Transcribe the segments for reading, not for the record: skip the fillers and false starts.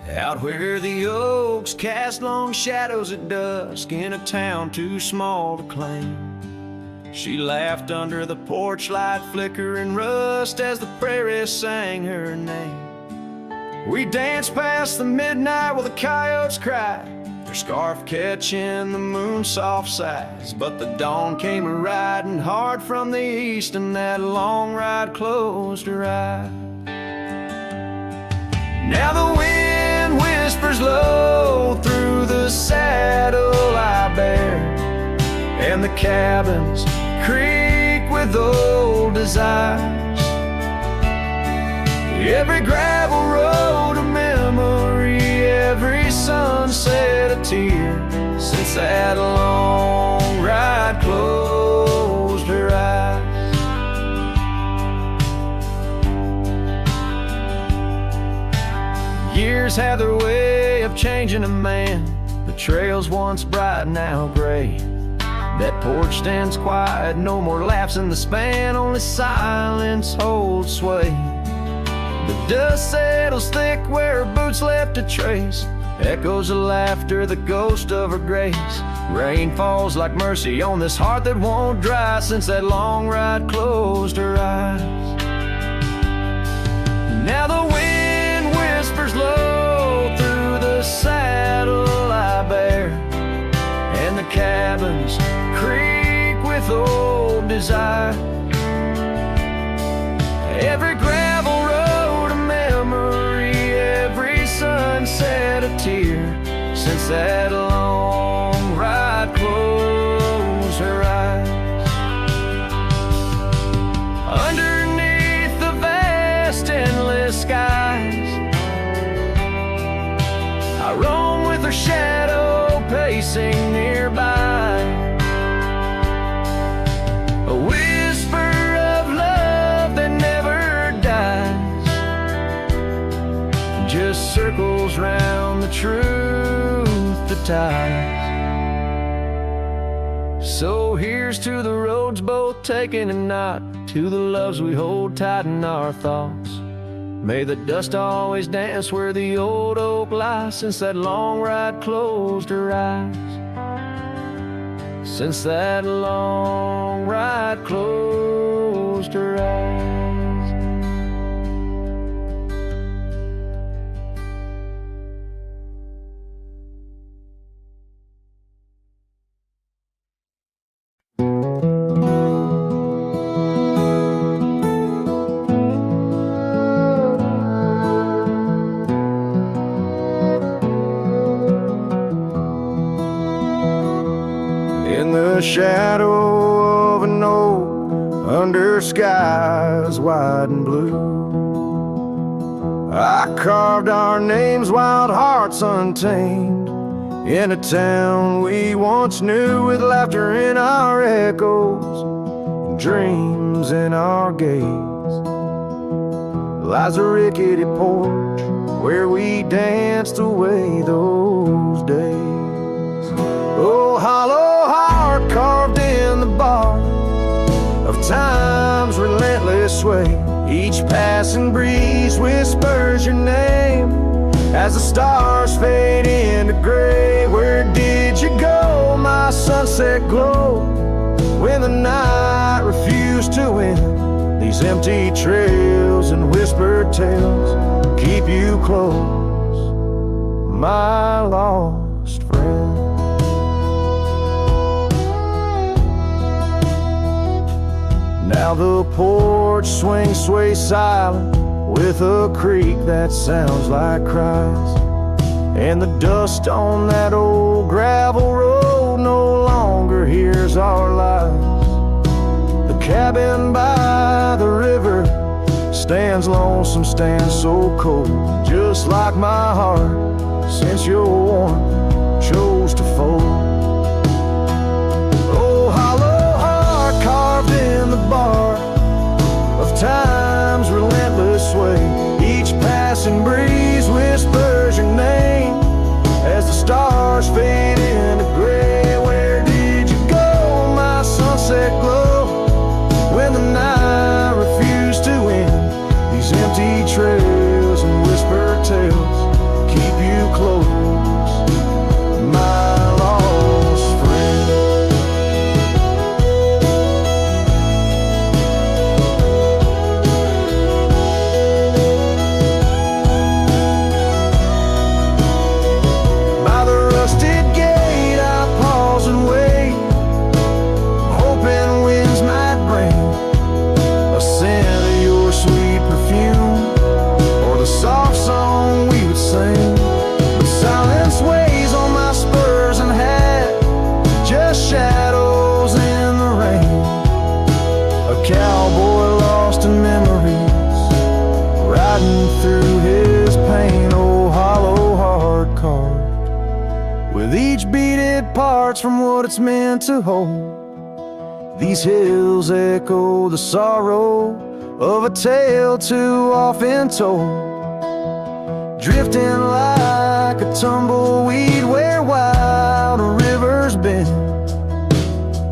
Out where the oaks cast long shadows at dusk in a town too small to claim, she laughed under the porch light flickering rust as the prairie sang her name. We danced past the midnight while the coyotes cried, their scarf catching the moon's soft sighs. But the dawn came a-riding hard from the east, and that long ride closed her eyes. Now the wind whispers low through the saddle I bear, and the cabins creak with old desires. Every gravel road a memory, every sunset a tear, since that long ride closed her eyes. Years have their way of changing a man. The trails once bright, now gray. That porch stands quiet, no more laughs in the span, only silence holds sway. The dust settles thick where her boots left a trace, echoes of laughter, the ghost of her grace. Rain falls like mercy on this heart that won't dry, since that long ride closed her eyes. Now the wind whispers low through the saddle I bear, and the cabins creak with old desire. Every gravel road a memory, every sunset a tear, since that long ride closed her eyes. Underneath the vast endless skies, I roam with her shadow pacing nearby. A whisper of love that never dies, just circles round the truth that ties. So here's to the roads both taken and not, to the loves we hold tight in our thoughts. May the dust always dance where the old oak lies, since that long ride closed her eyes. Since that long ride closed her eyes. In the shadow of an oak, under skies wide and blue, I carved our names, wild hearts untamed, in a town we once knew, with laughter in our echoes and dreams in our gaze. Lies a rickety porch where we danced away those days. Oh, hollow heart carved in the bark of time's relentless sway. Each passing breeze whispers your name as the stars fade into gray. Where did you go, my sunset glow, when the night refused to end? These empty trails and whispered tales keep you close, my lost friend. Now the porch swings, sways silent with a creak that sounds like cries, and the dust on that old gravel road no longer hears our lies. The cabin by the river stands lonesome, stands so cold, just like my heart, since your warmth chose to fold. Oh, hollow heart carved in the bark of time's relentless sway. Each passing breeze whispers your name as the stars fade into gray. Where did you go, my sunset glow, when the night refused to end? These empty trails and whispered tales keep cowboy lost in memories, riding through his pain. Oh, hollow heart carved with each beat it parts from what it's meant to hold. These hills echo the sorrow of a tale too often told, drifting like a tumbleweed where wild rivers bend.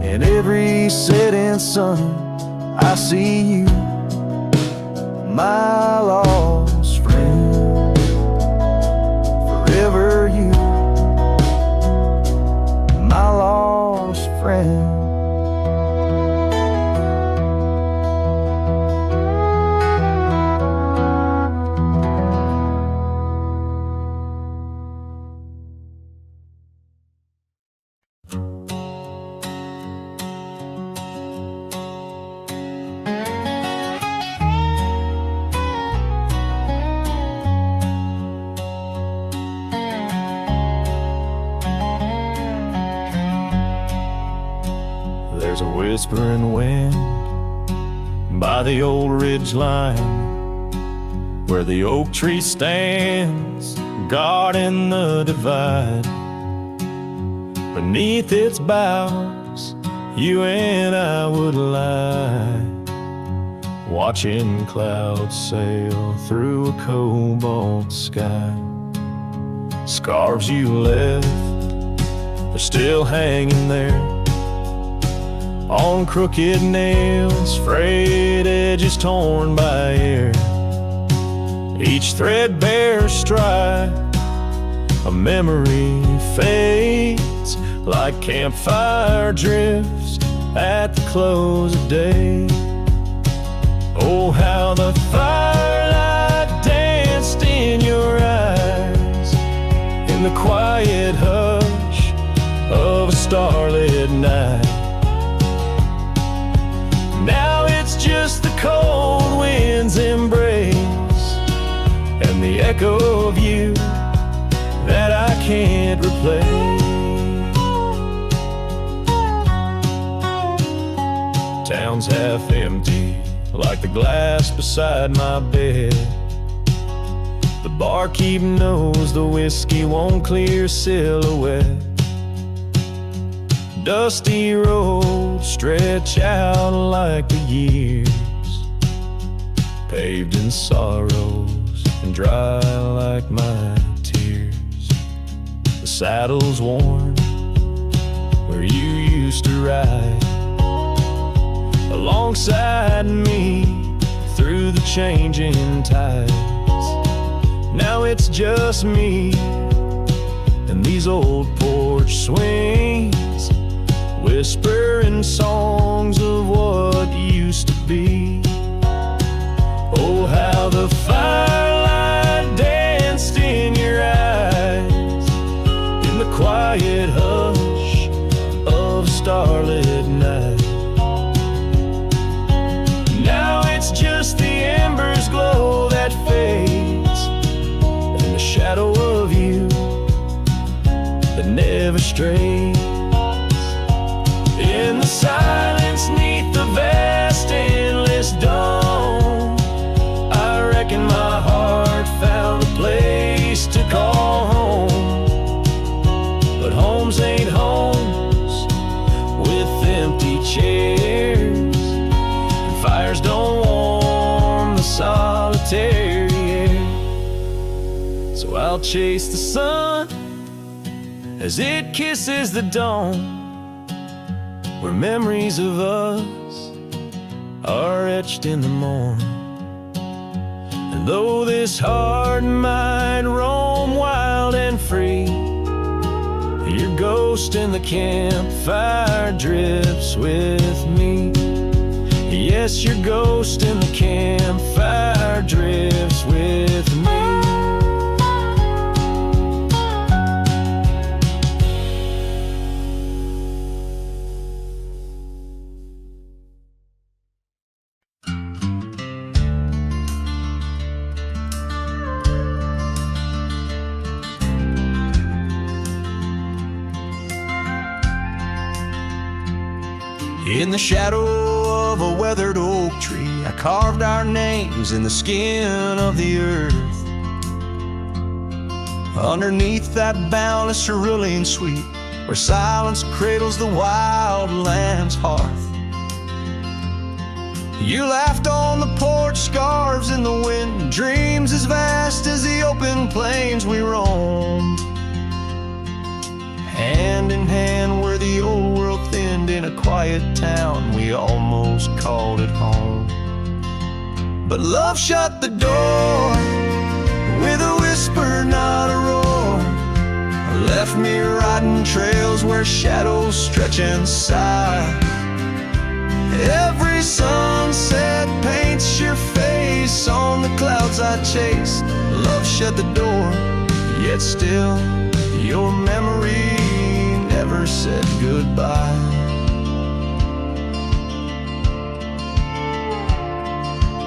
In every setting sun I see you, my lost friend. Forever you, my lost friend. There's a whispering wind by the old ridge line, where the oak tree stands guarding the divide. Beneath its boughs you and I would lie, watching clouds sail through a cobalt sky. Scarves you left, they're still hanging there on crooked nails, frayed edges torn by air. Each threadbare stripe, a memory fades like campfire drifts at the close of day. Oh, how the firelight danced in your eyes in the quiet hush of a starlit night. Now it's just the cold wind's embrace and the echo of you that I can't replace. Town's half empty, like the glass beside my bed. The barkeep knows the whiskey won't clear silhouette. Dusty roads stretch out like the years, paved in sorrows and dry like my tears. The saddle's worn where you used to ride alongside me through the changing tides. Now it's just me and these old porch swings, whispering songs of what used to be. Oh, how the firelight danced in your eyes in the quiet hush of starlit night. Now it's just the embers glow that fades and the shadow of you that never strays. In the silence neath the vast endless dome, I reckon my heart found a place to call home. But homes ain't homes with empty chairs, and fires don't warm the solitary air. So I'll chase the sun as it kisses the dawn, where memories of us are etched in the morn. And though this heart might roam wild and free, your ghost in the campfire drifts with me. Yes, your ghost in the campfire drifts with me. In the shadow of a weathered oak tree, I carved our names in the skin of the earth. Underneath that boundless cerulean sweet, where silence cradles the wild lamb's hearth. You laughed on the porch, scarves in the wind, dreams as vast as the open plains we roamed. Hand in hand where the old world thinned, in a quiet town we almost called it home. But love shut the door with a whisper, not a roar. Left me riding trails where shadows stretch and sigh. Every sunset paints your face on the clouds I chased. Love shut the door, yet still your memory never said goodbye.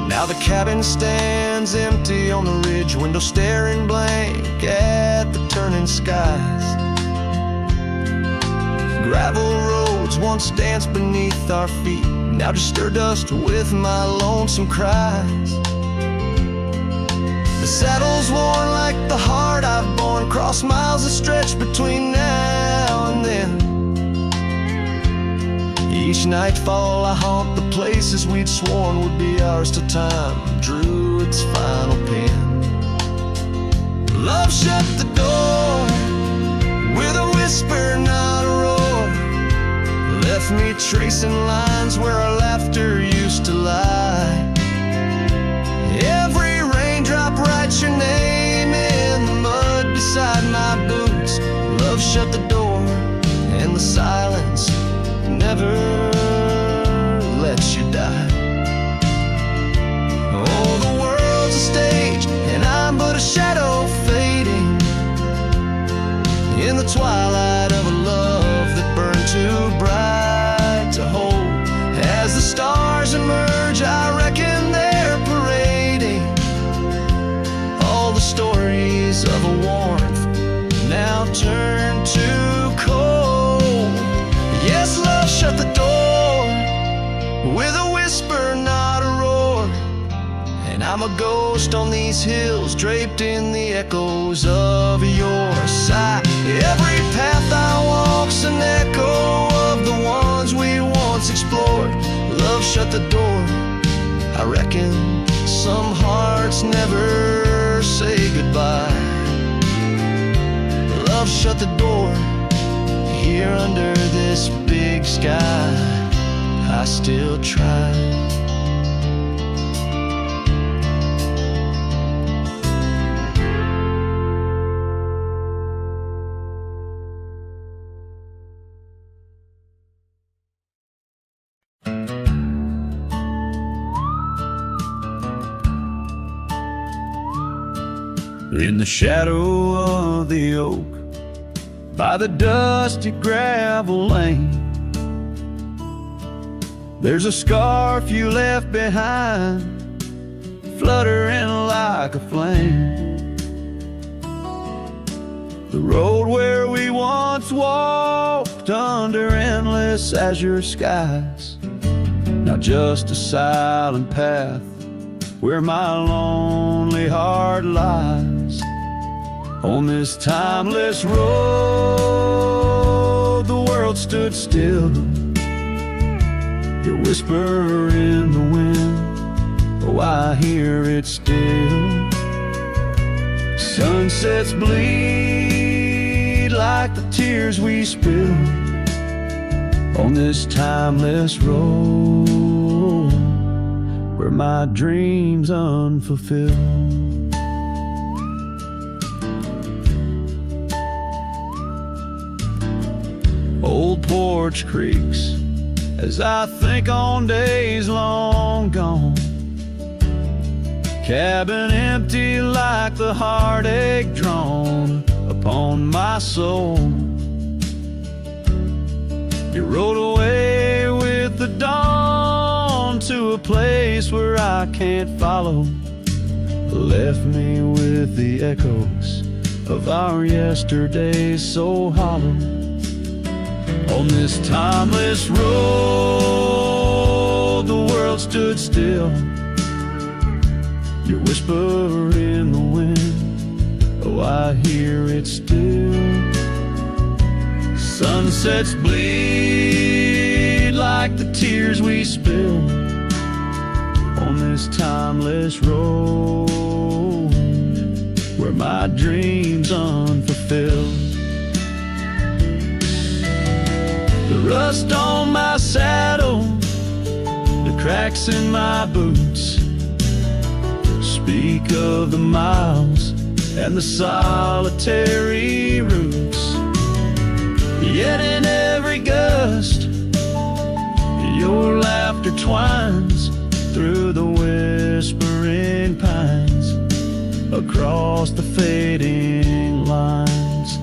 Now the cabin stands empty on the ridge, window staring blank at the turning skies. Gravel roads once danced beneath our feet, now just stir dust with my lonesome cries. The saddle's worn like the heart I've borne, cross miles of stretch between now and then. Each nightfall I haunt the places we'd sworn would be ours till time drew its final pen. Love shut the door with a whisper, not a roar. Left me tracing lines where our laughter used to lie. Every raindrop writes your name in the mud beside my boots. Love shut the door, and the silence never lets you die. Oh, the world's a stage, and I'm but a shadow fading in the twilight of a love that burned too bright to hold. As the stars emerge, I reckon they're parading all the stories of a warmth now turned to cold. Yes, love shut the door with a whisper, not a roar. And I'm a ghost on these hills, draped in the echoes of your sigh. Every path I walk's an echo of the ones we once explored. Love shut the door, I reckon some hearts never say goodbye. Love shut the door, here under this big sky I still try. In the shadow of the oak, by the dusty gravel lane, there's a scarf you left behind, fluttering like a flame. The road where we once walked under endless azure skies, now just a silent path where my lonely heart lies. On this timeless road, the world stood still, your whisper in the wind, oh, I hear it still. Sunsets bleed like the tears we spilled on this timeless road, where my dreams unfulfilled. Old porch creaks as I think on days long gone, cabin empty like the heartache drawn upon my soul. You rode away with the dawn to a place where I can't follow, left me with the echoes of our yesterdays so hollow. On this timeless road, the world stood still. Your whisper in the wind, oh, I hear it still. Sunsets bleed like the tears we spill on this timeless road where my dreams unfulfilled. The rust on my saddle, the cracks in my boots speak of the miles and the solitary routes. Yet in every gust, your laughter twines through the whispering pines, across the fading lines.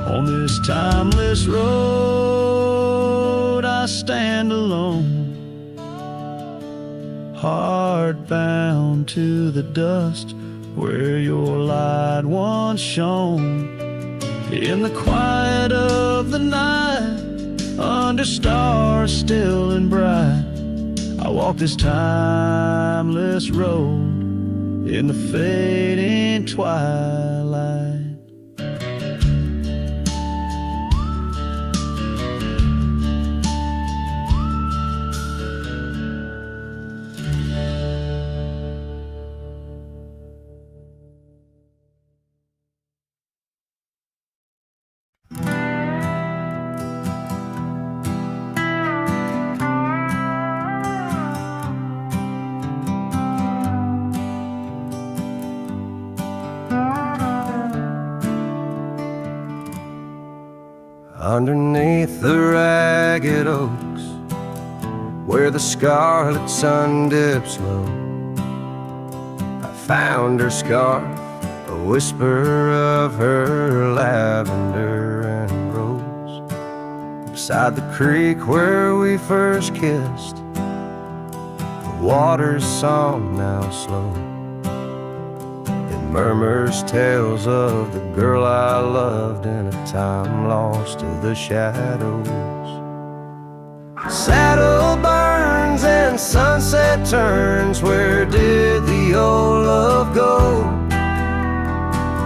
On this timeless road I stand alone, heart bound to the dust where your light once shone. In the quiet of the night, under stars still and bright, I walk this timeless road in the fading twilight. Underneath the ragged oaks, where the scarlet sun dips low, I found her scarf, a whisper of her lavender and rose. Beside the creek where we first kissed, the water's song now slow. Murmurs tales of the girl I loved in a time lost to the shadows. Saddle burns and sunset turns, where did the old love go?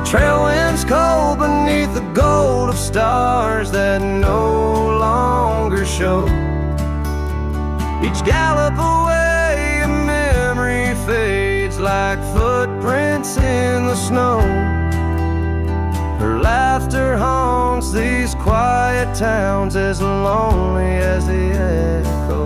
Trail winds cold beneath the gold of stars that no longer show. Each gallop away a memory fades like footprints in the snow. Her laughter haunts these quiet towns as lonely as the echo.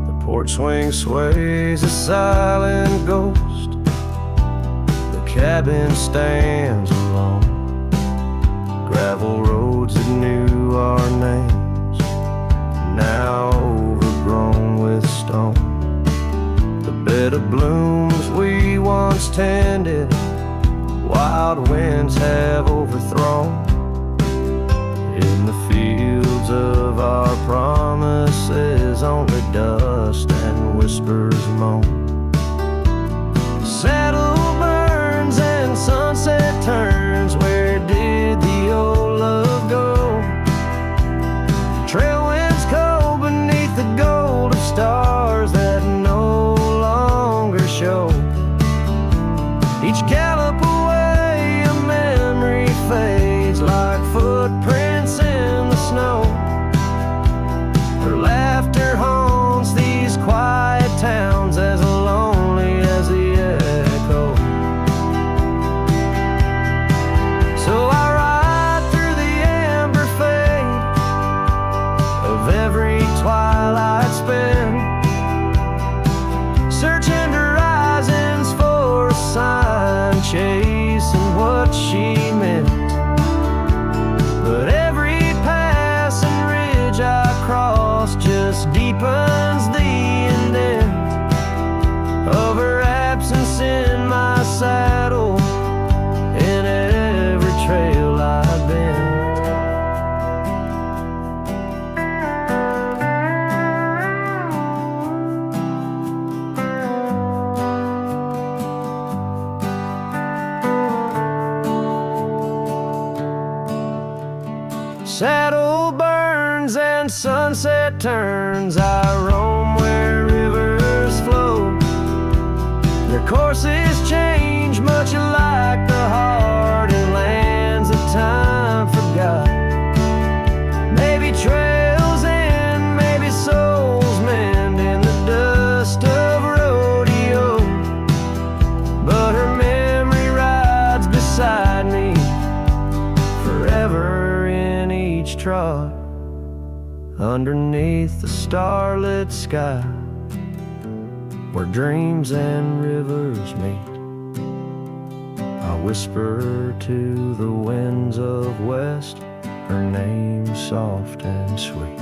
The porch swing sways a silent ghost. Cabin stands alone, gravel roads that knew our names, now overgrown with stone. The bed of blooms we once tended, wild winds have overthrown. In the fields of our promises, only dust and whispers moan. Saddle and sunset turns, where did the old love go? Trail winds cold beneath the gold of stars that no longer show. Each gallop away a memory fades like footprints in the snow. Her laughter haunts these quiet towns as lonely as the echo. So I ride through the amber fade of every twilight spent, searching horizons for a sign, chasing what she meant. But every pass and ridge I cross just deepens the indent of her absence in my saddle, in every trail I've been. and sunset turns, I roam where rivers flow. Their courses change, much like the heart in lands that time forgot. Maybe trails end, maybe souls mend in the dust of rodeo. But her memory rides beside me, forever in each trot, underneath the starlit sky, where dreams and rivers meet. I whisper to the winds of west, her name soft and sweet.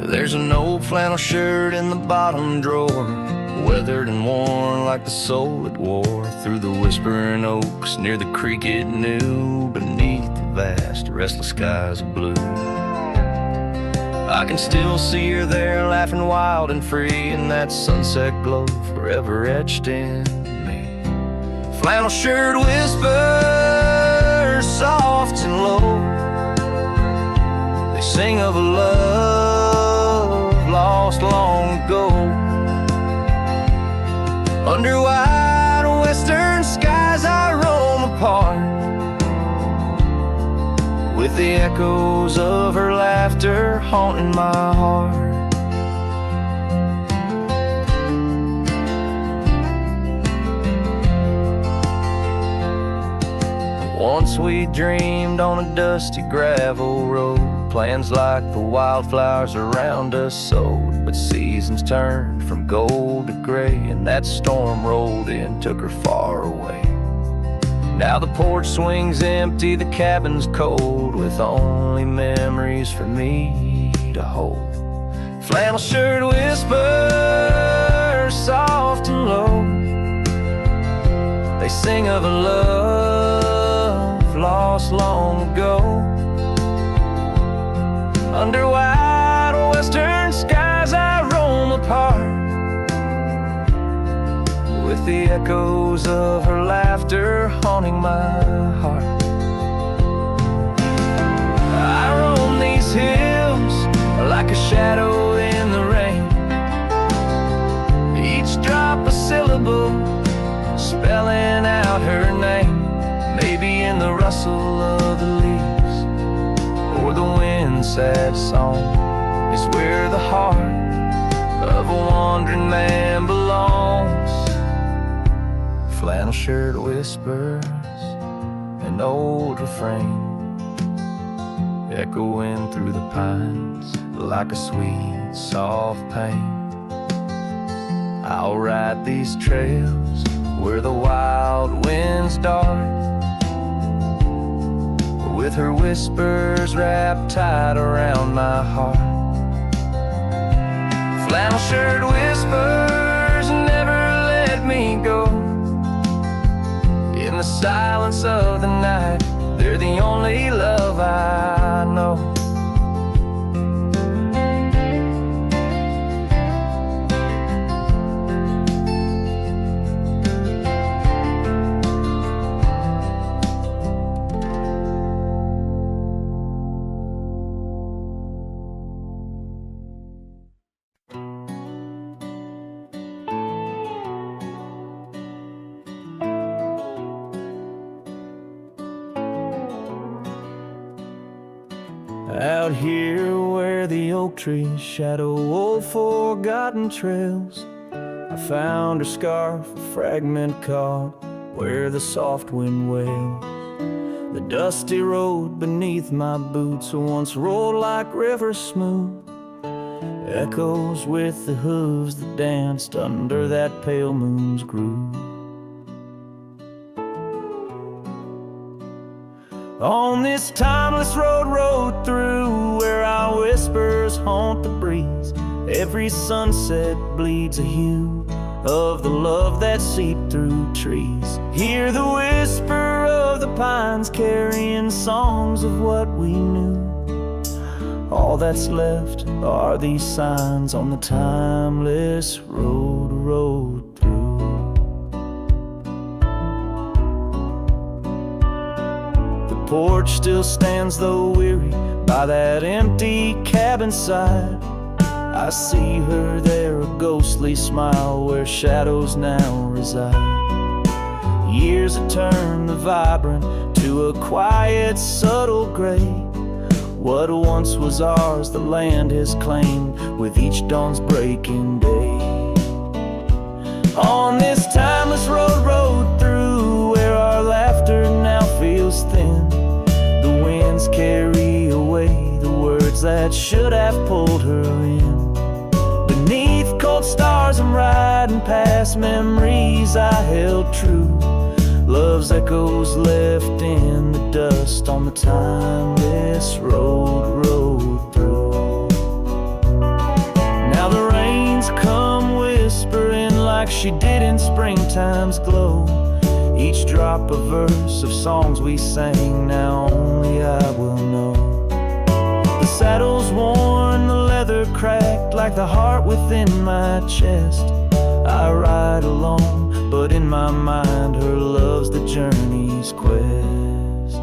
There's an old flannel shirt in the bottom drawer, weathered and worn like the soul it wore through the whispering oaks near the creek it knew, beneath the vast restless skies of blue. I can still see her there, laughing wild and free in that sunset glow, forever etched in me. Flannel shirt whispers soft and low, they sing of a love lost long ago. Under wide western skies I roam apart, with the echoes of her laughter haunting my heart. Once we dreamed on a dusty gravel road, plans like the wildflowers around us sowed, but seasons turned from gold to gray, and that storm rolled in, took her far away. Now the porch swings empty, the cabin's cold, with only memories for me to hold. Flannel shirt whispers soft and low, they sing of a love lost long ago. Under wide western skies I roam apart, with the echoes of her laughter haunting my heart. I roam these hills like a shadow in the rain, each drop a syllable spelling out her name. Maybe in the rustle of the leaves or the wind's sad song is where the heart of a wandering man belongs. Flannel shirt whispers, an old refrain, echoing through the pines like a sweet, soft pain. I'll ride these trails where the wild winds dart, with her whispers wrapped tight around my heart. Flannel shirt whispers never let me go. In the silence of the night, they're the only love I know. Out here where the oak trees shadow old forgotten trails, I found her scarf, a fragment caught where the soft wind wails. The dusty road beneath my boots once rolled like rivers smooth, echoes with the hooves that danced under that pale moon's groove. On this timeless road rode through, where our whispers haunt the breeze, every sunset bleeds a hue of the love that seeped through trees. Hear the whisper of the pines carrying songs of what we knew. All that's left are these signs on the timeless road through. The porch still stands though weary by that empty cabin side. I see her there, a ghostly smile where shadows now reside. Years have turned the vibrant to a quiet, subtle gray. What once was ours, the land has claimed with each dawn's breaking day. On this timeless road through, where our laughter now feels thin, the winds carry away the words that should have pulled her in. Beneath cold stars I'm riding past memories I held true. Love's echoes left in the dust on the timeless road through. Now the rains come whispering like she did in springtime's glow. Each drop a verse of songs we sang, now only I will know. The saddle's worn, the leather cracked like the heart within my chest. I ride alone, but in my mind her love's the journey's quest.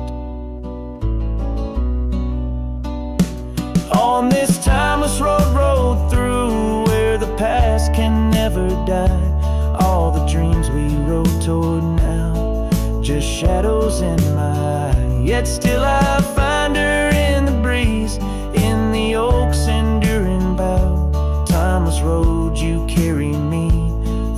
On this timeless road through, where the past can never die, all the dreams we rode toward now, just shadows in my eye. Yet still I find her in the breeze, in the oak's enduring bough. Timeless road, you carry me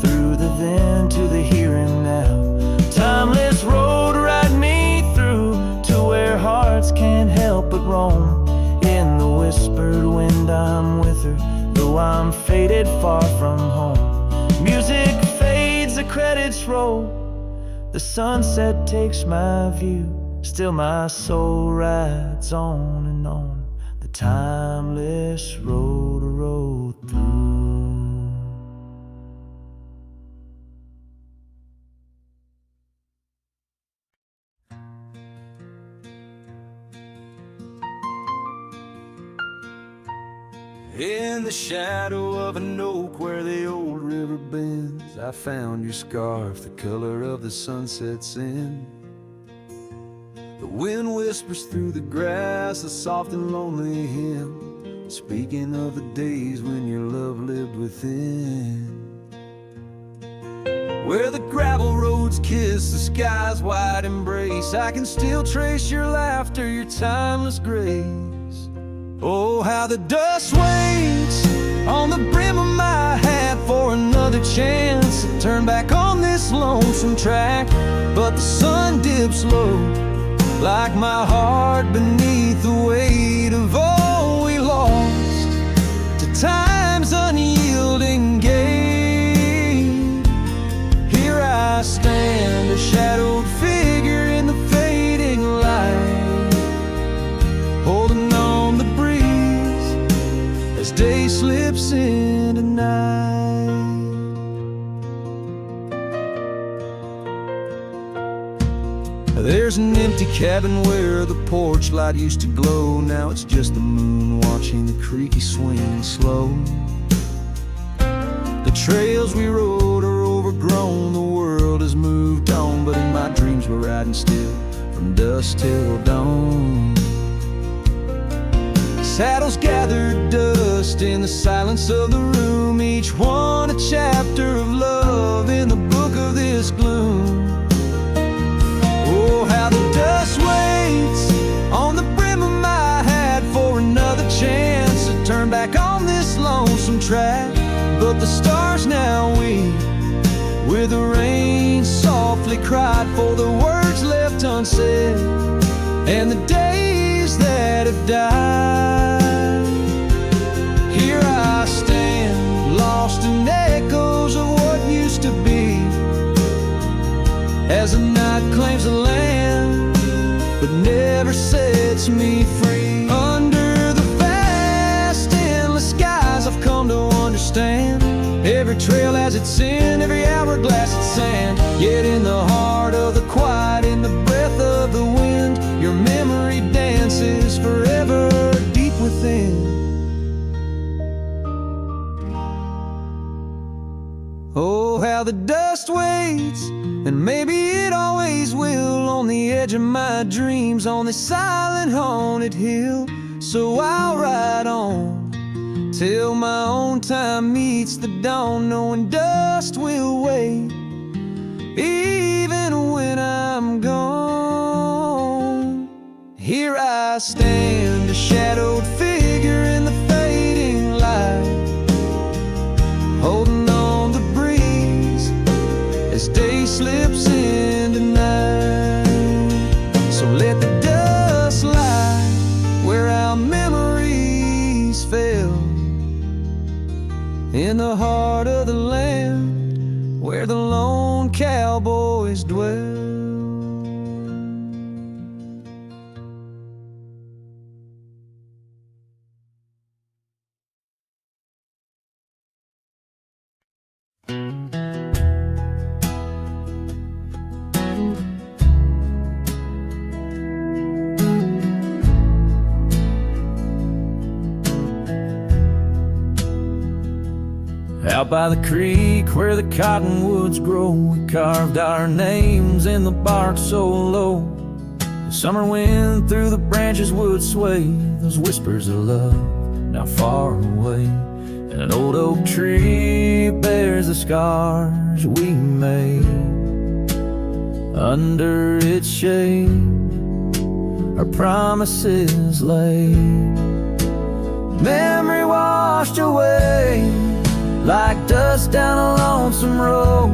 through the then to the here and now. Timeless road, ride me through to where hearts can't help but roam. In the whispered wind I'm with her, though I'm faded far from home. Music fades, the credits roll, the sunset takes my view. Still my soul rides on and on, the timeless road through. In the shadow of an oak where the old river bends, I found your scarf, the color of the sunset's in. The wind whispers through the grass, a soft and lonely hymn, speaking of the days when your love lived within. Where the gravel roads kiss the sky's wide embrace, I can still trace your laughter, your timeless grace. Oh, how the dust waits on the brim of my hat for another chance to turn back on this lonesome track. But the sun dips low, like my heart beneath the weight of all we lost to time's unyielding game. Here I stand, a shadowed figure in the fading light, holding on the breeze as day slips into night. There's an empty cabin where the porch light used to glow. Now it's just the moon watching the creaky swing slow. The trails we rode are overgrown, the world has moved on, but in my dreams we're riding still from dusk till dawn. Saddles gathered dust in the silence of the room, each one a chapter of love in the book of this gloom. Oh, how the dust waits on the brim of my hat for another chance to turn back on this lonesome track. But the stars now weep where the rain softly cried for the words left unsaid and the days that have died. Here I stand, lost in echoes of what used to be, as the night claims the land but never sets me free. Under the vast endless skies I've come to understand, every every trail has its sin, every hourglass its sand. Yet in the heart of the quiet, in the breath of the wind, your memory dances forever deep within. Oh, how the dust waits, and maybe it always will, on the edge of my dreams, on this silent haunted hill. So I'll ride on till my own time meets the dawn, knowing dust will wait even when I'm gone. Here I stand, a shadowed figure in the fading light, holding on the breeze as day slips into night. So let the dust lie where our memories fell, in the heart of the land where the lone cowboys dwell. Out by the creek where the cottonwoods grow, we carved our names in the bark so low. The summer wind through the branches would sway those whispers of love now far away. And an old oak tree bears the scars we made. Under its shade our promises lay. Memory washed away like dust down a lonesome road.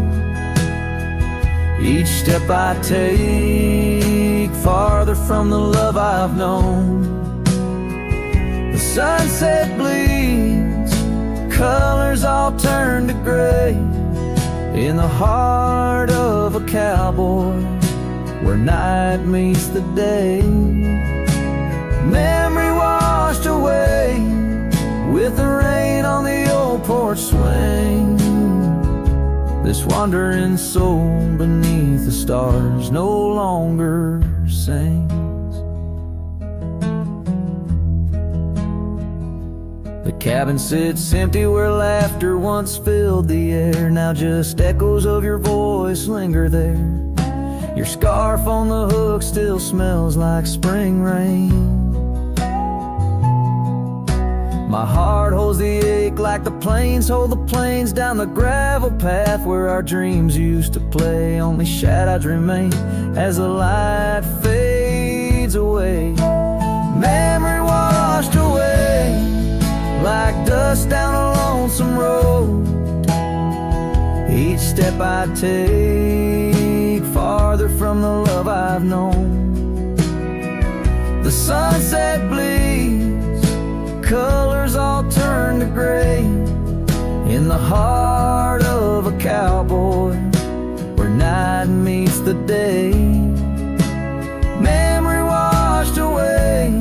Each step I take farther from the love I've known. The sunset bleeds, colors all turn to gray, in the heart of a cowboy where night meets the day. Memory washed away with the rain on the old porch swing. This wandering soul beneath the stars no longer sings. The cabin sits empty where laughter once filled the air. Now just echoes of your voice linger there. Your scarf on the hook still smells like spring rain. My heart holds the ache like the plains hold the plains down the gravel path where our dreams used to play. Only shadows remain as the light fades away. Memory washed away like dust down a lonesome road. Each step I take farther from the love I've known. The sunset bleeds, colors all turn to gray, in the heart of a cowboy where night meets the day. Memory washed away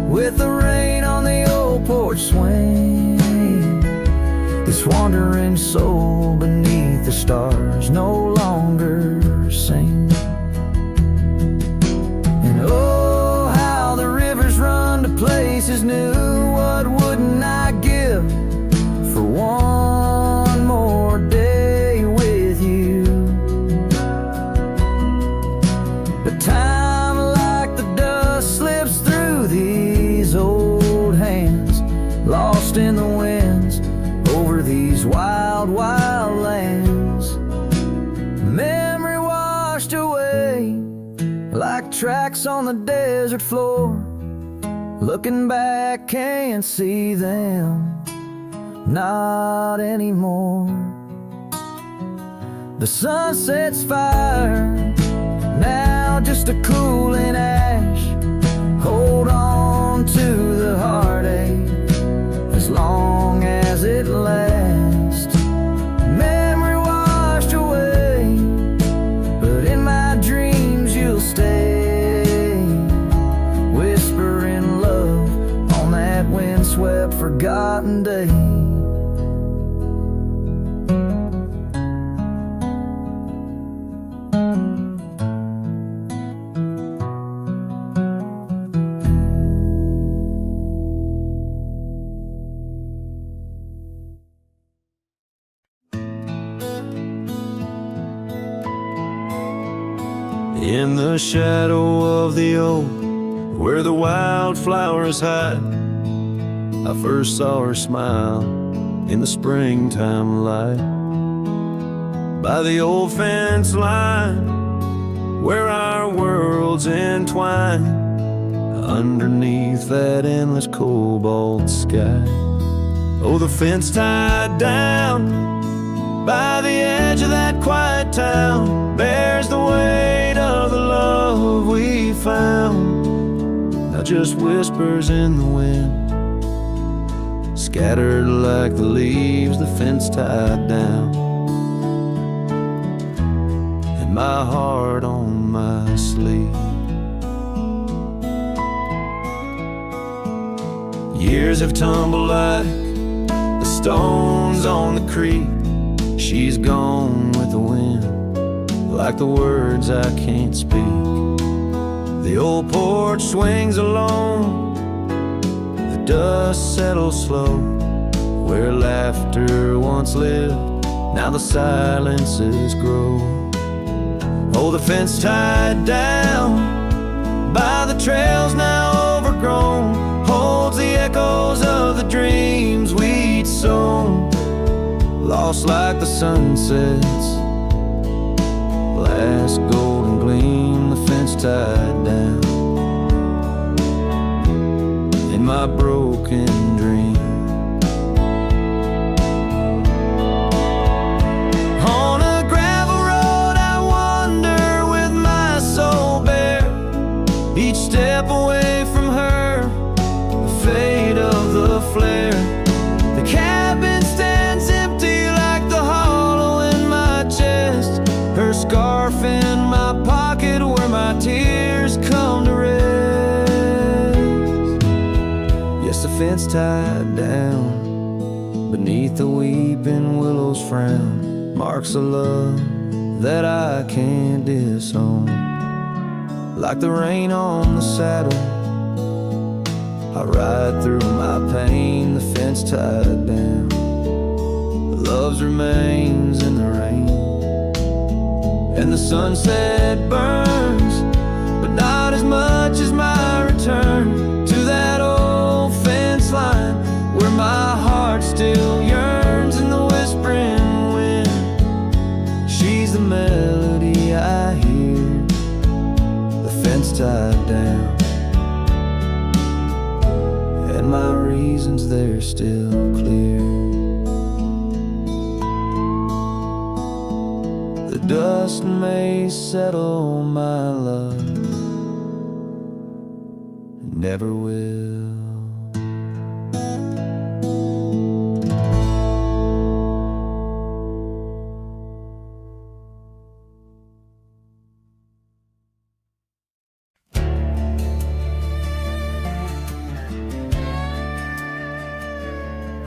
with the rain on the old porch swing. This wandering soul beneath the stars no longer sings. And oh, how the rivers run to places new. What wouldn't I give for one more day with you? But time like the dust slips through these old hands, lost in the winds over these wild, wild lands. Memory washed away like tracks on the desert floor. Looking back, can't see them, not anymore. The sunset's fire, now just a cooling ash. Hold on to the heartache as long as it lasts. Memory washed away, but in my dreams you'll stay, whispering love on that windswept forgotten day. In the shadow of the oak, where the wildflowers hide, I first saw her smile in the springtime light. By the old fence line, where our worlds entwine, underneath that endless cobalt sky. Oh, the fence tied down by the edge of that quiet town bears the weight of the love we found. Now just whispers in the wind, scattered like the leaves the fence tied down, and my heart on my sleeve. Years have tumbled like the stones on the creek. She's gone with the wind, like the words I can't speak. The old porch swings alone, the dust settles slow. Where laughter once lived, now the silences grow. Oh, the fence tied down by the trails now overgrown holds the echoes of the dreams we'd sown. Lost like the sunset's last golden gleam, the fence tied down in my broken dream. On a gravel road I wander with my soul bare, each step away from her, the fade of the flare. The cabin stands empty like the hollow in my chest, her scarf in my pocket where my tears come to rest. Yes, the fence tied down beneath the weeping willow's frown marks a love that I can't disown. Like the rain on the saddle, I ride through my pain, the fence tied down. Love's remains in the rain, and the sunset burns, but not as much as my return to that old fence line where my heart still yearns in the whispering wind. She's the melody I hear, the fence tied down, and my reasons they're still clear. The dust may settle, my love, never will.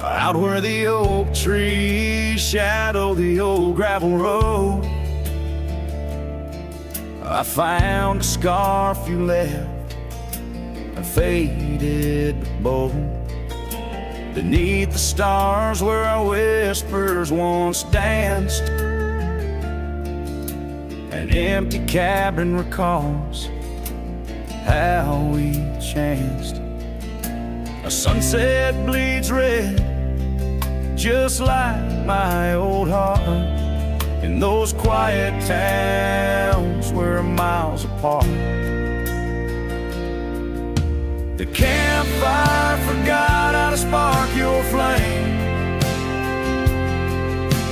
Out where the oak trees shadow the old gravel road, I found a scarf you left, a faded but bold. Beneath the stars where our whispers once danced, an empty cabin recalls how we chanced. A sunset bleeds red, just like my old heart, in those quiet towns we're miles apart. The campfire forgot how to spark your flame,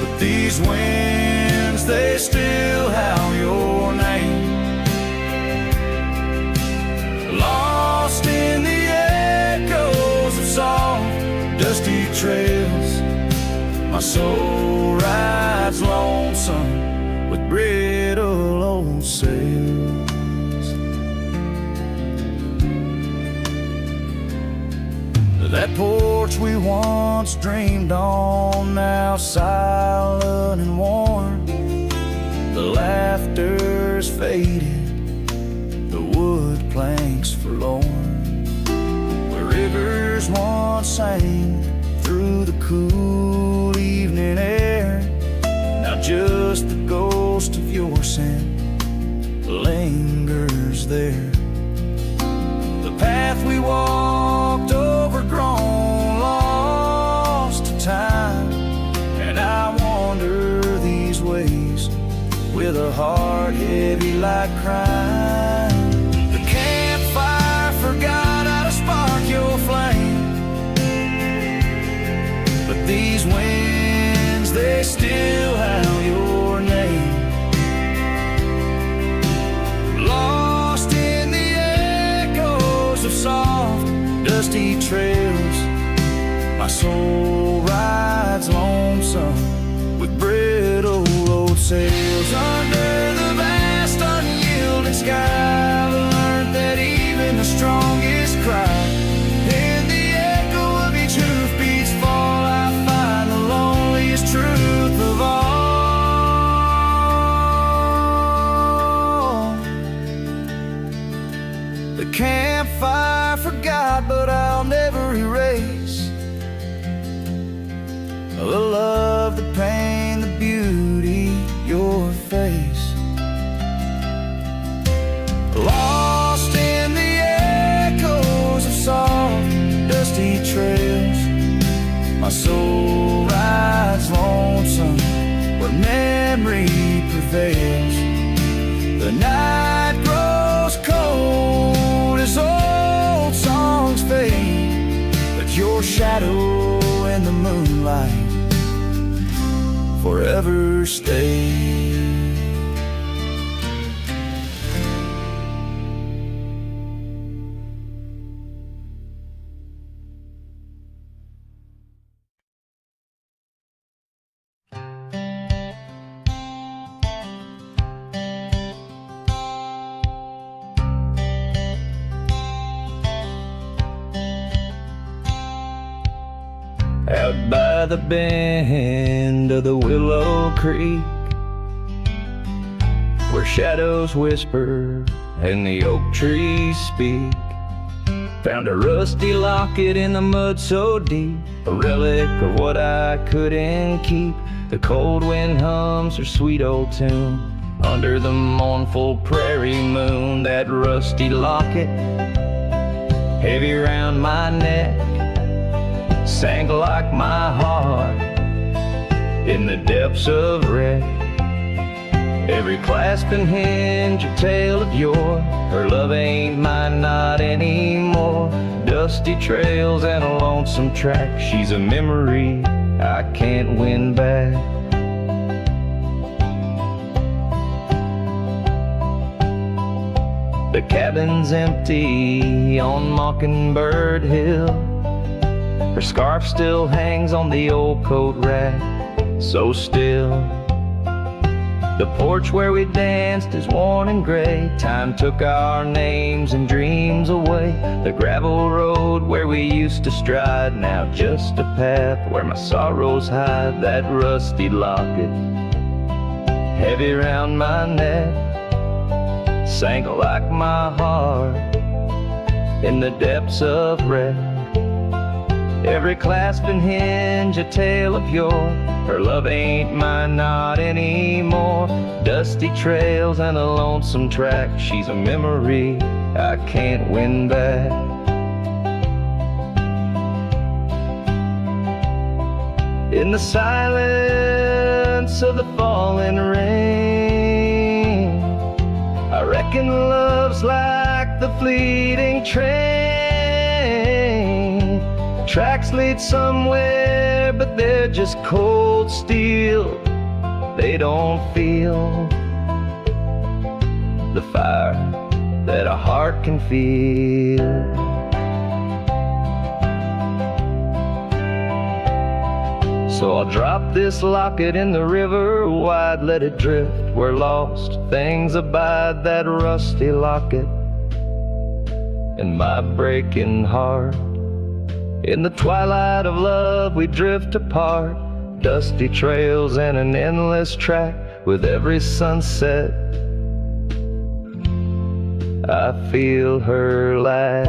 but these winds, they still howl your name. Lost in the echoes of soft, dusty trails, my soul rides lonesome with brittle old sails. That porch we once dreamed on, now silent and warm. The laughter's faded, the wood planks forlorn. Where rivers once sang through the cool evening air, now just the ghost of your scent lingers there. The path we walked, overgrown, lost to time. And I wander these ways with a heart heavy like crime. The campfire forgot how to spark your flame, but these winds, they still howl your name. Lost in the echoes of soft, dusty trails, my soul rides lonesome with brittle road sails. Under the vast unyielding sky, I learned that even the strongest cry, in the echo of each hoofbeat's fall, I find the loneliest truth of all. The campfire forgot, but I'll never erase the love, the pain, the beauty, your face. Lost in the echoes of soft, dusty trails, my soul rides lonesome where memory prevails. The night grows cold as old songs fade, but your shadow in the moonlight forever stay. Out by the bend of the Willow Creek, where shadows whisper and the oak trees speak, found a rusty locket in the mud so deep, a relic of what I couldn't keep. The cold wind hums her sweet old tune under the mournful prairie moon. That rusty locket, heavy round my neck, sank like my heart in the depths of wreck. Every clasp and hinge a tale of yore. Her love ain't mine, not anymore. Dusty trails and a lonesome track. She's a memory I can't win back. The cabin's empty on Mockingbird Hill. Her scarf still hangs on the old coat rack, so still. The porch where we danced is worn and gray. Time took our names and dreams away. The gravel road where we used to stride, now just a path where my sorrows hide. That rusty locket, heavy round my neck, sank like my heart in the depths of wreck. Every clasp and hinge a tale of yore. Her love ain't mine, not anymore. Dusty trails and a lonesome track. She's a memory I can't win back. In the silence of the falling rain, I reckon love's like the fleeting train. Tracks lead somewhere, but they're just cold steel. They don't feel the fire that a heart can feel. So I'll drop this locket in the river wide, let it drift where lost things abide. That rusty locket in my breaking heart. In the twilight of love we drift apart. Dusty trails and an endless track. With every sunset I feel her laugh.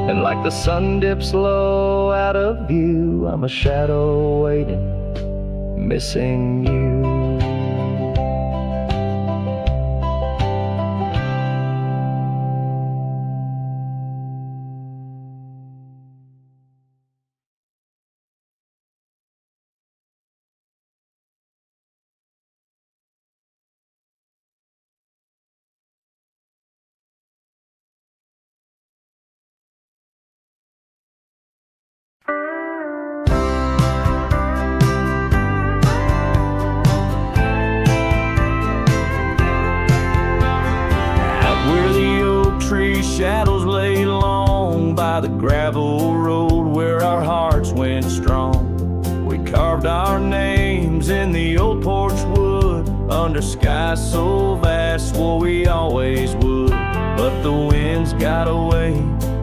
And like the sun dips low out of view, I'm a shadow waiting, missing you. by the gravel road where our hearts went strong. We carved our names in the old porch wood under skies so vast, swore we always would. But the winds got a way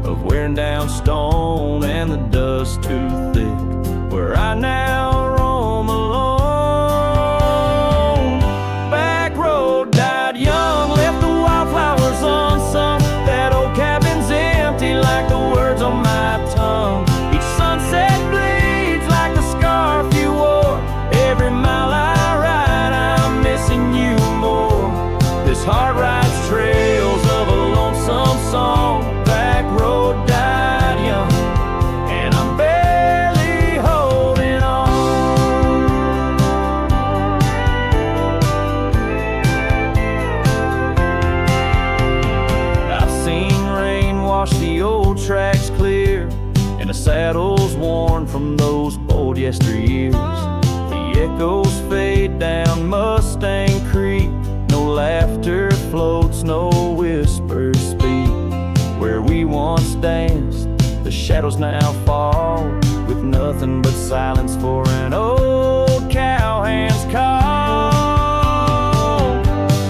of wearing down stone and the dust too thick where I now roam alone. Back road died young, left the wildflowers unsung. That old cabin's empty like the words on my tongue. Each sunset bleeds like the scarf you wore. Every mile I ride, I'm missing you more. This heart rides trails of a lonesome song. Back road died young, and I'm barely holding on. I've seen rain wash the old tracks clear, and the saddles worn from those bold yesteryears. The echoes fade down Mustang Creek. No laughter floats, no whispers speak. Where we once danced, the shadows now fall, with nothing but silence for an old cowhand's call.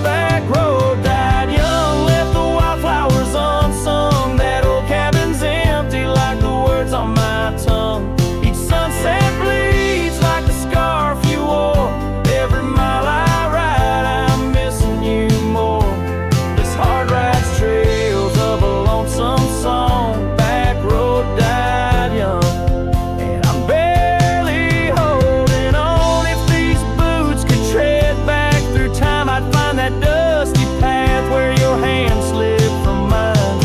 Back road died young, left the wildflowers unsung. That old cabin's empty like the words on my tongue. Each sunset bleeds like the scarf you wore. Every mile I ride, I'm missing you more. This heart rides trails of a lonesome song. Back road died young, and I'm barely holding on. If these boots could tread back through time, I'd find that dusty path where your hand slipped from mine.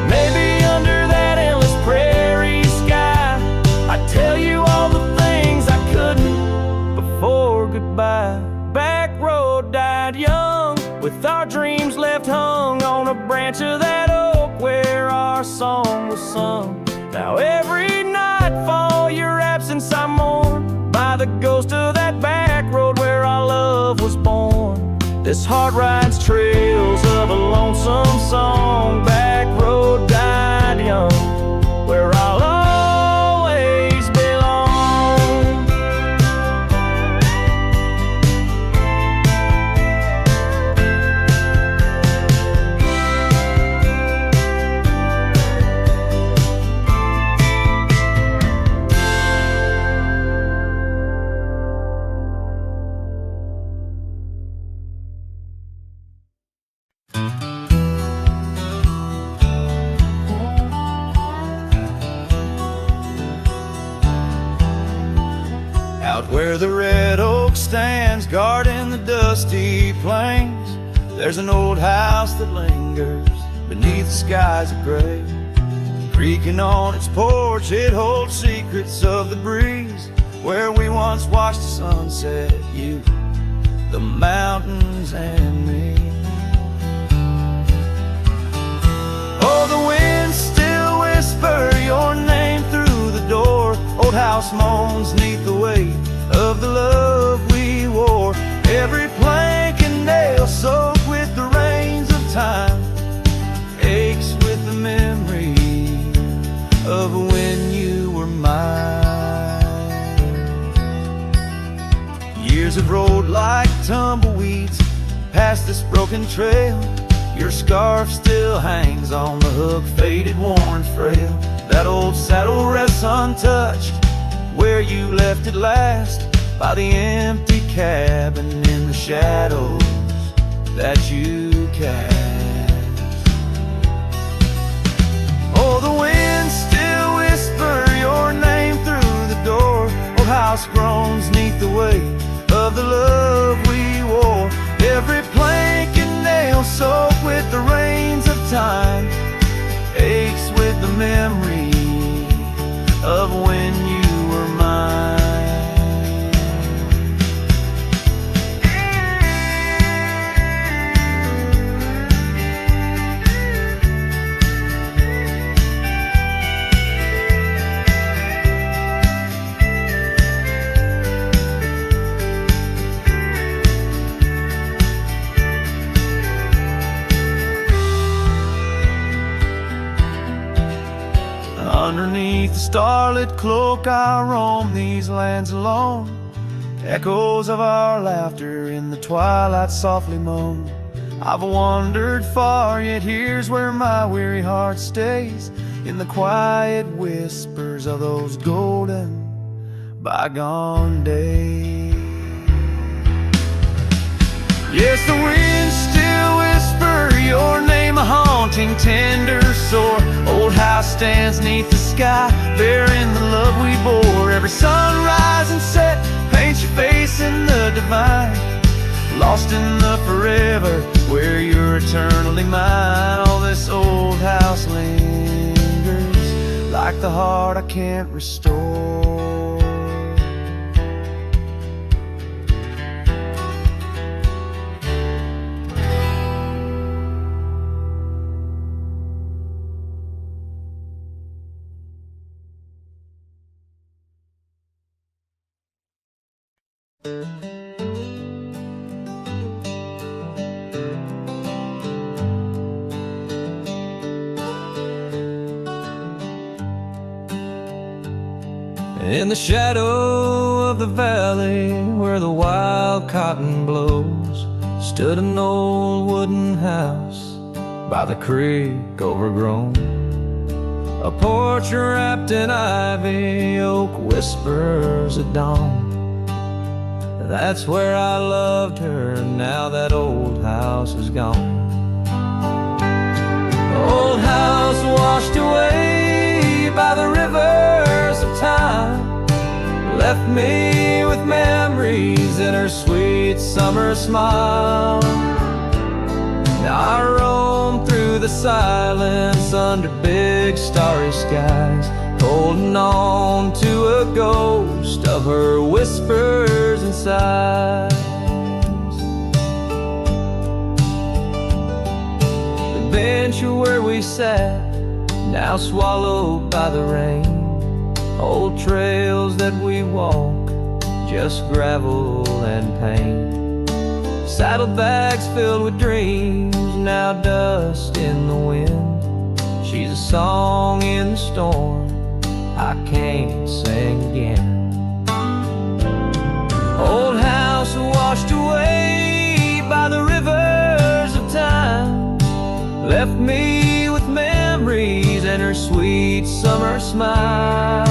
Maybe under that endless prairie sky, I'd tell you all the things I couldn't before goodbye. Back road died young, with our dreams left hung on a branch of that oak where our song was sung. Now every nightfall your absence I mourn, by the ghost of that back road where our love was born. This heart rides trails of a lonesome song. Back road died young, where I'll always belong. Out where the red oak stands guarding the dusty plains, there's an old house that lingers beneath the skies of gray. Creaking on its porch, it holds secrets of the breeze, where we once watched the sunset, you, the mountains, and me. Oh, the winds still whisper your name through the door. Old house moans neath the weight of the love we wore. Every plank and nail soaked with the rains of time aches with the memory of when you were mine. Years have rolled like tumbleweeds past this broken trail. Your scarf still hangs on the hook, faded, worn, frail. That old saddle rests untouched where you left it last, by the empty cabin in the shadows that you cast. Oh, the winds still whisper your name through the door. Old house groans neath the weight of the love we wore. Every plank and nail soaked with the rains of time aches with the memory of when you were mine. Underneath the starlit cloak I roam these lands alone. Echoes of our laughter in the twilight softly moan. I've wandered far, yet here's where my weary heart stays, in the quiet whispers of those golden bygone days. Yes, the winds still whisper your name, a haunting, tender, sore. Old house stands neath the sky, bearing the love we bore. Every sunrise and set paints your face in the divine, lost in the forever where you're eternally mine. All this old house lingers like the heart I can't restore. In the shadow of the valley where the wild cotton blows, stood an old wooden house by the creek overgrown. A porch wrapped in ivy, oak whispers at dawn. That's where I loved her, now that old house is gone. Old house washed away by the rivers of time, left me with memories in her sweet summer smile. Now I roam through the silence under big starry skies, holding on to a ghost of her whispers and sighs. The bench where we sat, now swallowed by the rain. Old trails that we walk, just gravel and pain. Saddlebags filled with dreams, now dust in the wind. She's a song in the storm I can't sing again. Old house washed away by the rivers of time, left me with memories and her sweet summer smile.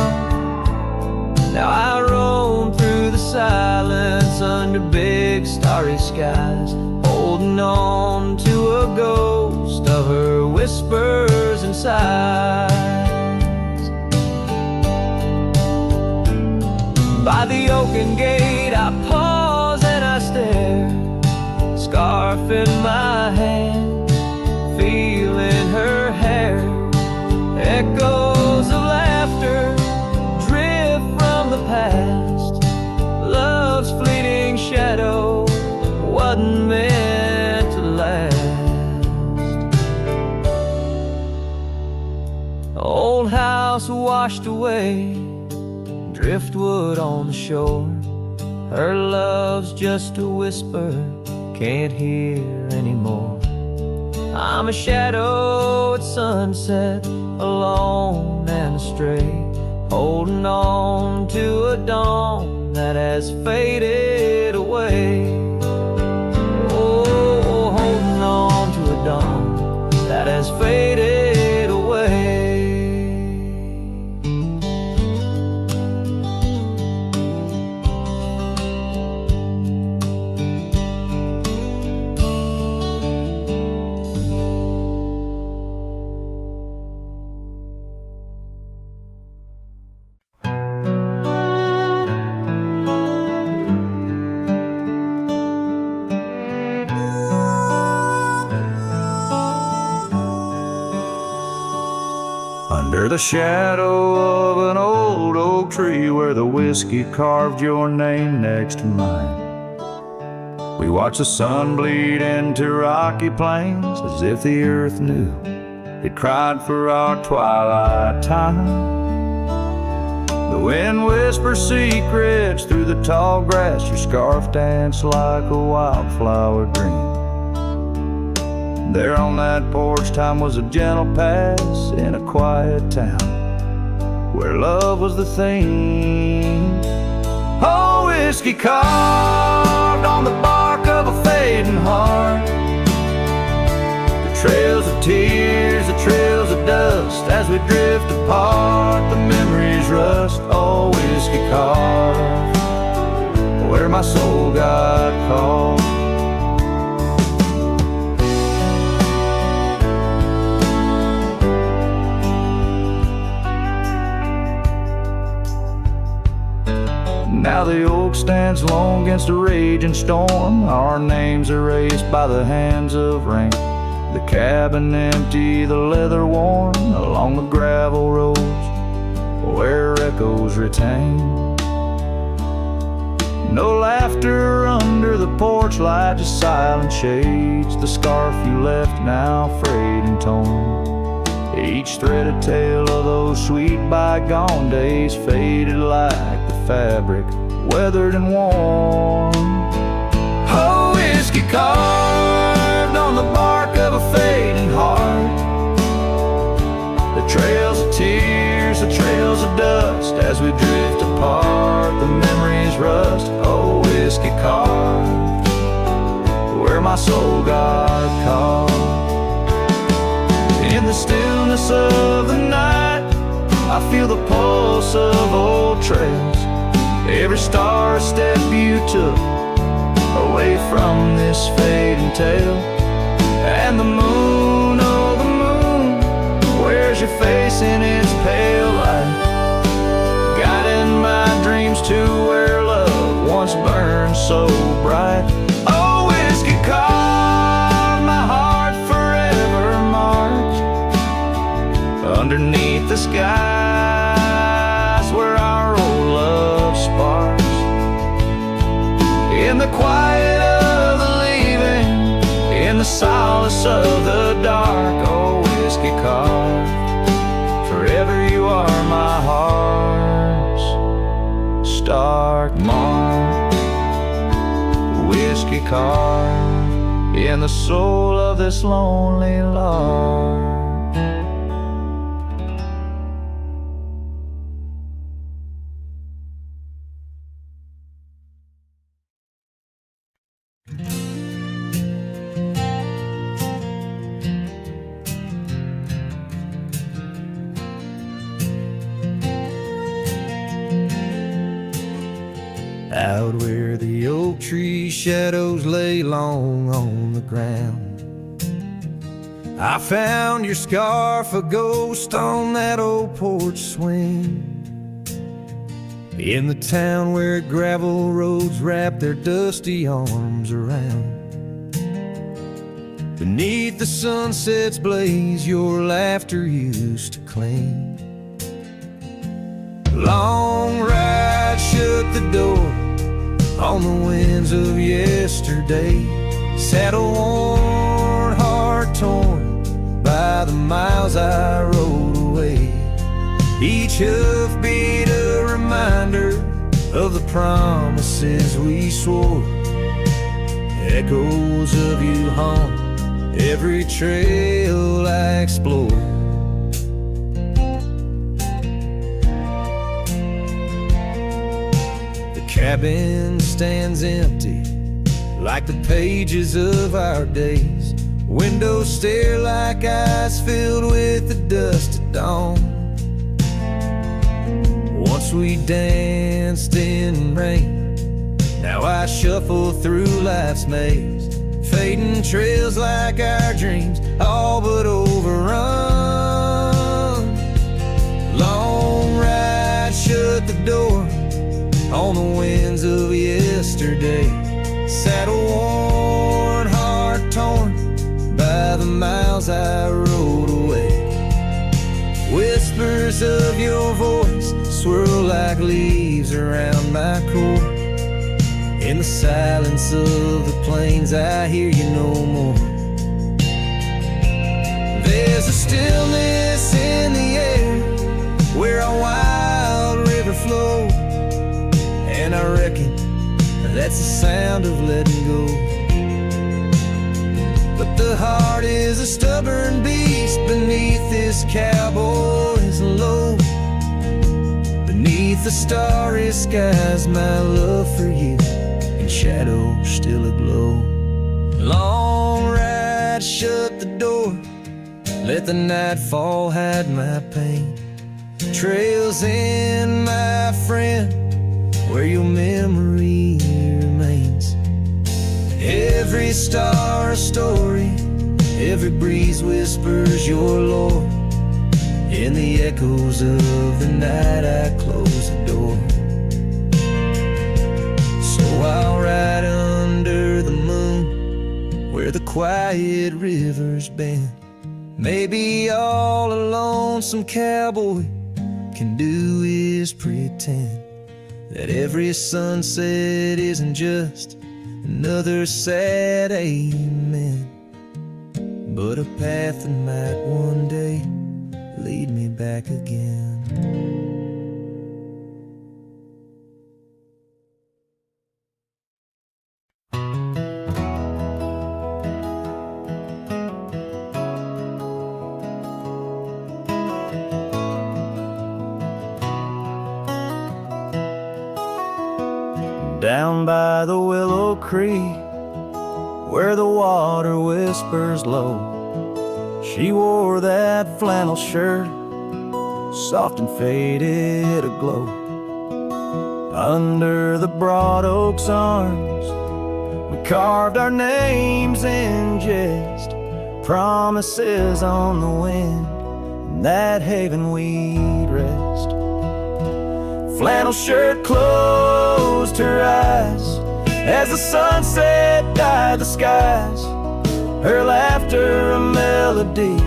Now I roam through the silence under big starry skies, holding on to a ghost of her whispers and sighs. By the oaken gate I pause and I stare, scarf in my hand, feeling her hair. Echoes of laughter drift from the past, love's fleeting shadow wasn't meant to last. Old house washed away, driftwood on the shore. Her love's just a whisper, can't hear anymore. I'm a shadow at sunset, alone and astray, holding on to a dawn that has faded away. Oh, holding on to a dawn that has faded away. Under the shadow of an old oak tree where the whiskey carved your name next to mine, we watched the sun bleed into rocky plains as if the earth knew it cried for our twilight time. The wind whispers secrets through the tall grass, your scarf danced like a wildflower dream. There on that porch, time was a gentle pass in a quiet town. where love was the theme. Oh, whiskey carved on the bark of a fading heart. The trails of tears, the trails of dust, as we drift apart, the memories rust. Oh, whiskey carved where my soul got caught. Now the oak stands lone against a raging storm, our names erased by the hands of rain. The cabin empty, the leather worn, along the gravel roads where echoes retain. No laughter under the porch light, just silent shades. The scarf you left now frayed and torn, each thread a tale of those sweet bygone days, faded like the fabric, weathered and worn. Oh, whiskey carved on the bark of a fading heart. The trails of tears, the trails of dust, as we drift apart, the memories rust. Oh, whiskey carved where my soul got caught. In the stillness of the night, I feel the pulse of old trails. Every star step you took away from this fading tale. And the moon, oh the moon, wears your face in its pale light, guiding my dreams to where love once burned so bright. Oh, whiskey carved my heart forever marked underneath the skies where our old love sparks. In the quiet of the leaving, in the solace of the dark, oh, whiskey carved, forever you are my heart's stark mark. Whiskey carved in the soul of this lonely lark. Out where the oak tree shadows lay long on the ground, I found your scarf, a ghost on that old porch swing. In the town where gravel roads wrap their dusty arms around, beneath the sunset's blaze your laughter used to cling. Long ride shut the door on the winds of yesterday, saddle worn, heart torn by the miles I rode away. Each hoofbeat a reminder of the promises we swore, echoes of you haunt every trail I explore. Cabin stands empty like the pages of our days. Windows stare like eyes filled with the dust at dawn. Once we danced in rain, now I shuffle through life's maze. Fading trails like our dreams, all but overrun. Long ride shut the door on the winds of yesterday, saddle worn, heart torn by the miles I rode away. Whispers of your voice swirl like leaves around my core. In the silence of the plains I hear you no more. There's a stillness in the air where a wild river flows, and I reckon that's the sound of letting go. But the heart is a stubborn beast beneath this cowboy's load. the starry skies, my love for you in shadows still aglow. Long ride, shut the door, let the nightfall hide my pain. Trails in, my friend, where your memory remains. Every star a story, every breeze whispers your lore. In the echoes of the night I close the door. So I'll ride under the moon, where the quiet rivers bend. Maybe all a lonesome cowboy can do is pretend that every sunset isn't just another sad amen, but a path that might one day lead me back again. Down by the Willow Creek, where the water whispers low, she wore that flannel shirt, soft and faded aglow. Under the broad oak's arms, we carved our names in jest, promises on the wind, in that haven we'd rest. Flannel shirt closed her eyes as the sunset dyed the skies. Her laughter a melody,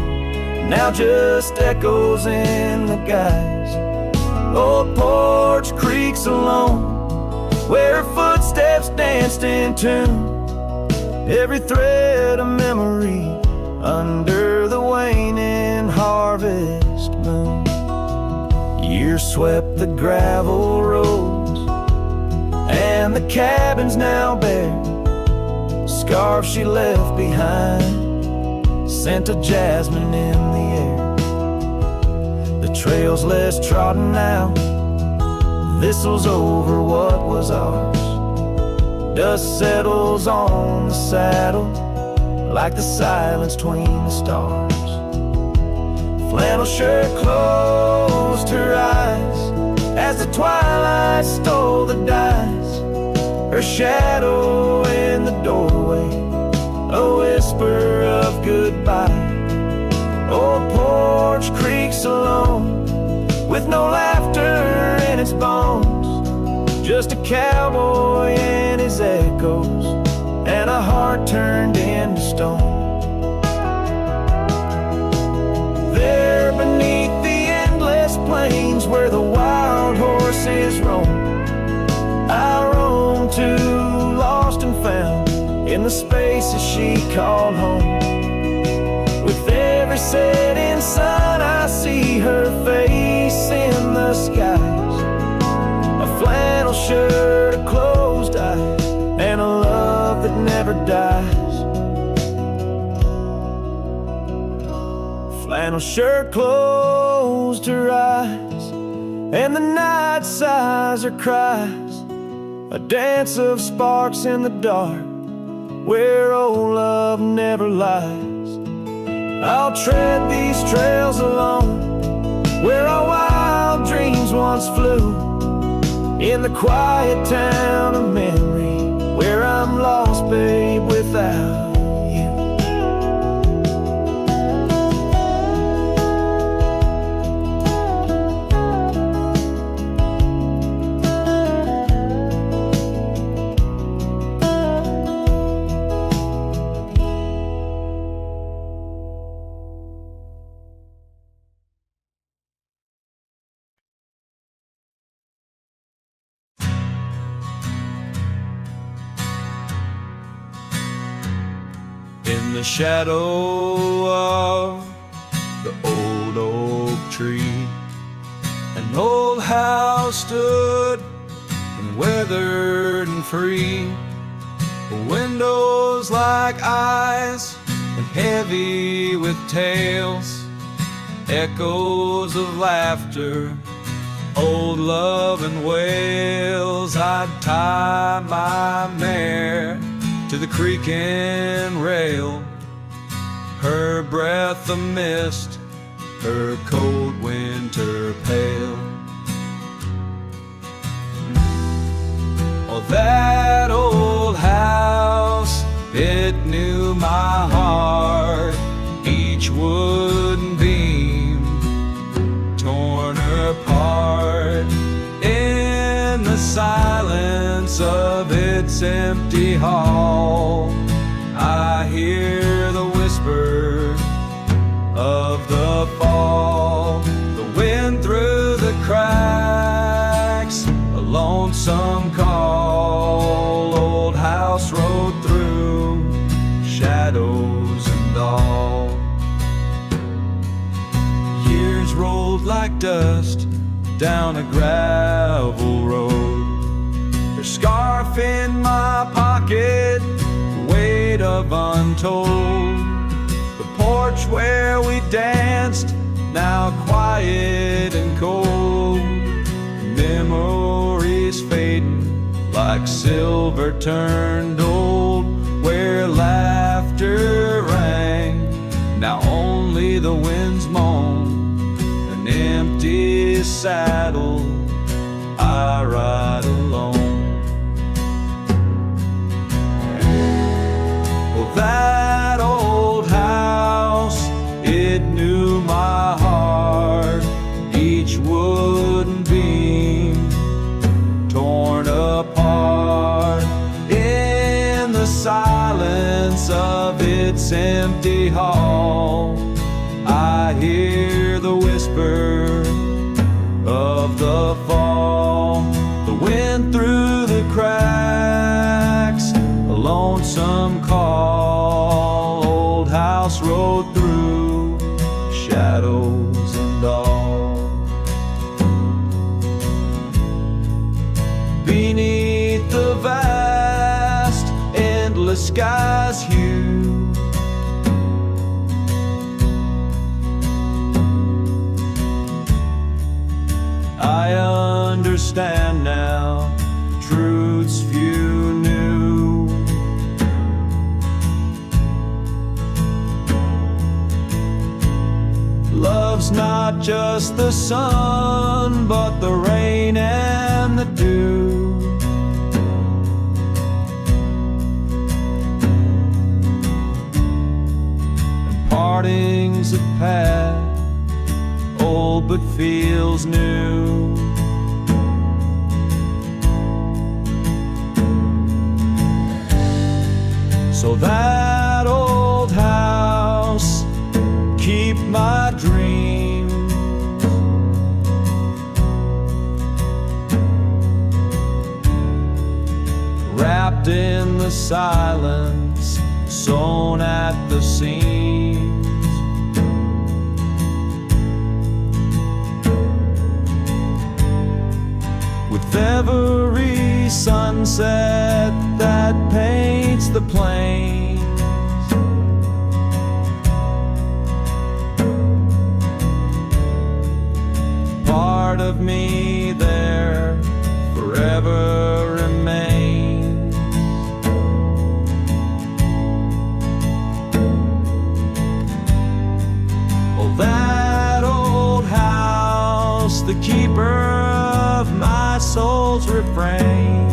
now just echoes in the guise. Old porch creaks alone, where her footsteps danced in tune. Every thread a memory under the waning harvest moon. Years swept the gravel roads, and the cabin's now bare. Scarf she left behind, scent of jasmine in the air. The trail's less trodden now, thistle's over what was ours. Dust settles on the saddle, like the silence between the stars. Flannel shirt closed her eyes as the twilight stole the dice. Her shadow in the doorway, a whisper of goodbye. Old porch creaks alone, with no laughter in its bones. Just a cowboy and his echoes, and a heart turned into stone. There beneath the endless plains, where the wild horses roam, I roam to, lost and found, in the spaces she called home. With every setting sun I see her face in the skies. A flannel shirt, a closed eye, and a love that never dies. Flannel shirt closed her eyes, and the night sighs her cries. A dance of sparks in the dark, where old love never lies. I'll tread these trails alone, where our wild dreams once flew. In the quiet town of memory, where I'm lost, babe, without you. In the shadow of the old oak tree, an old house stood, and weathered and free. Windows like eyes, and heavy with tales, echoes of laughter Old love and wails, I'd tie my mare to the creaking rail. Her breath a mist, her cold winter pale. Oh, that old house, it knew my heart. Each wooden beam torn apart. In the silence of its empty hall, I hear the whisper of the fall. The wind through the cracks, a lonesome call. Old house rode through, shadows and all. Years rolled like dust down a gravel road. Her scarf in my pocket, weight of untold. The porch where we danced, now quiet and cold. Memories fading like silver turned old. Where laughter rang, now only the winds moan. An empty saddle, I ride alone. Well, that old house, it knew my heart. Each wooden beam torn apart. In the silence of its empty hall, I hear the whisper of the fall. The wind through the cracks, a lonesome call. Old house rode through, shadows and all. Beneath the vast, endless sky's hue, I understand now truths few knew. Love's not just the sun, but the rain and the dew. And partings of past, old but feels new. So that old house, keep my dreams. Wrapped in the silence, sewn at the seams. With every sunset that paints the plains, part of me there forever remains. Oh, that old house, the keeper of my soul's refrain.